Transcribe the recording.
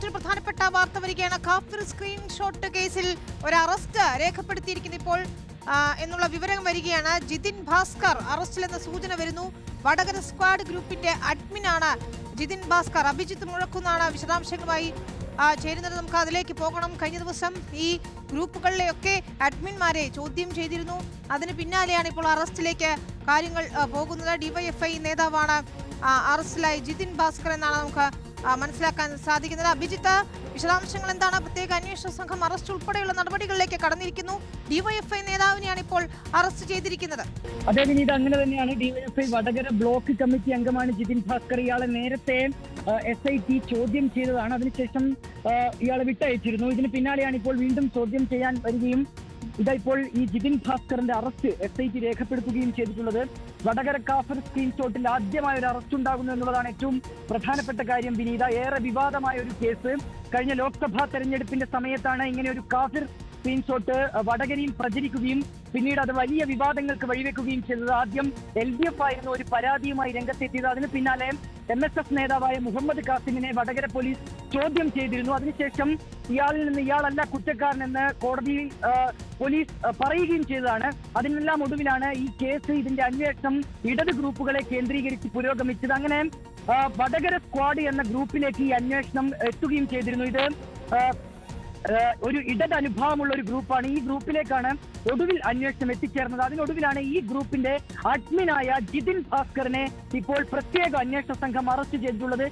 മറ്റൊരു പ്രധാനപ്പെട്ട വാർത്ത വരികയാണ്. കാഫിർ സ്ക്രീൻഷോട്ട് കേസിൽ ഒരു അറസ്റ്റ് രേഖപ്പെടുത്തിയിരിക്കുന്നു ഇപ്പോൾ എന്നുള്ള വിവരം വരികയാണ്. ജിതിൻ ഭാസ്കർ അറസ്റ്റിലെന്ന സൂചന വരുന്നു. വടകര സ്ക്വാഡ് ഗ്രൂപ്പിന്റെ അഡ്മിനാണ് ജിതിൻ ഭാസ്കർ. അഭിജിത്ത് മുഴക്കുന്നാണ് വിശദാംശങ്ങളുമായി ചേരുന്നത്. നമുക്ക് അതിലേക്ക് പോകണം. കഴിഞ്ഞ ദിവസം ഈ ഗ്രൂപ്പുകളിലെയൊക്കെ അഡ്മിന്മാരെ ചോദ്യം ചെയ്തിരുന്നു. അതിന് പിന്നാലെയാണ് ഇപ്പോൾ അറസ്റ്റിലേക്ക് കാര്യങ്ങൾ പോകുന്നത്. ഡിവൈഎഫ്ഐ നേതാവാണ് അറസ്റ്റിലായി ജിതിൻ ഭാസ്കർ എന്നാണ് നമുക്ക് മനസ്സിലാക്കാൻ സാധിക്കുന്നത്. അഭിജിത്ത്, വിശദാംശങ്ങൾ എന്താണ്? പ്രത്യേക അന്വേഷണ സംഘം അറസ്റ്റ് ഉൾപ്പെടെയുള്ള നടപടികളിലേക്ക് കടന്നിരിക്കുന്നു. ഡിവൈഎഫ്ഐ നേതാവിനെയാണ് ഇപ്പോൾ അറസ്റ്റ് ചെയ്തിരിക്കുന്നത്. അതെ വിനീത, അങ്ങനെ തന്നെയാണ്. ഡിവൈഎഫ്ഐ വടകര ബ്ലോക്ക് കമ്മിറ്റി അംഗമാണ് ജിതിൻ ഭാസ്കർ. ഇയാളെ നേരത്തെ SIT ചോദ്യം ചെയ്തതാണ്. അതിനുശേഷം ഇയാളെ വിട്ടയച്ചിരുന്നു. ഇതിന് പിന്നാലെയാണ് ഇപ്പോൾ വീണ്ടും ചോദ്യം ചെയ്യാൻ വരികയും ഇപ്പോൾ ഈ ജിതിൻ ഭാസ്കറിന്റെ അറസ്റ്റ് SIT രേഖപ്പെടുത്തുകയും ചെയ്തിട്ടുള്ളത്. വടകര കാഫിർ സ്ക്രീൻഷോട്ടിൽ ആദ്യമായ ഒരു അറസ്റ്റ് ഉണ്ടാകുന്നു എന്നുള്ളതാണ് ഏറ്റവും പ്രധാനപ്പെട്ട കാര്യം വിനീത. ഏറെ വിവാദമായ ഒരു കേസ്. കഴിഞ്ഞ ലോക്സഭാ തെരഞ്ഞെടുപ്പിന്റെ സമയത്താണ് ഇങ്ങനെ ഒരു കാഫിർ സ്ക്രീൻഷോട്ട് വടകരയിൽ പ്രചരിക്കുകയും പിന്നീട് അത് വലിയ വിവാദങ്ങൾക്ക് വഴിവെക്കുകയും ചെയ്തത്. ആദ്യം LDF ആയിരുന്നു ഒരു പരാതിയുമായി രംഗത്തെത്തിയത്. അതിന് പിന്നാലെ MSF നേതാവായ മുഹമ്മദ് കാസിമിനെ വടകര പോലീസ് ചോദ്യം ചെയ്തിരുന്നു. അതിനുശേഷം ഇയാളിൽ നിന്ന് ഇയാളല്ല കുറ്റക്കാരനെന്ന് കോടതിയിൽ പോലീസ് പറയുകയും ചെയ്തതാണ്. അതിനെല്ലാം ഒടുവിലാണ് ഈ കേസ്, ഇതിന്റെ അന്വേഷണം ഇടത് ഗ്രൂപ്പുകളെ കേന്ദ്രീകരിച്ച് പുരോഗമിച്ചത്. അങ്ങനെ വടകര സ്ക്വാഡ് എന്ന ഗ്രൂപ്പിലേക്ക് ഈ അന്വേഷണം എത്തുകയും ചെയ്തിരുന്നു. ഇത് ഒരു ഇടത് അനുഭാവമുള്ള ഒരു ഗ്രൂപ്പാണ്. ഈ ഗ്രൂപ്പിലേക്കാണ് ഒടുവിൽ അന്വേഷണം എത്തിച്ചേർന്നത്. അതിനൊടുവിലാണ് ഈ ഗ്രൂപ്പിന്റെ അഡ്മിനായ ജിതിൻ ഭാസ്കറിനെ ഇപ്പോൾ പ്രത്യേക അന്വേഷണ സംഘം അറസ്റ്റ് ചെയ്തിട്ടുള്ളത്.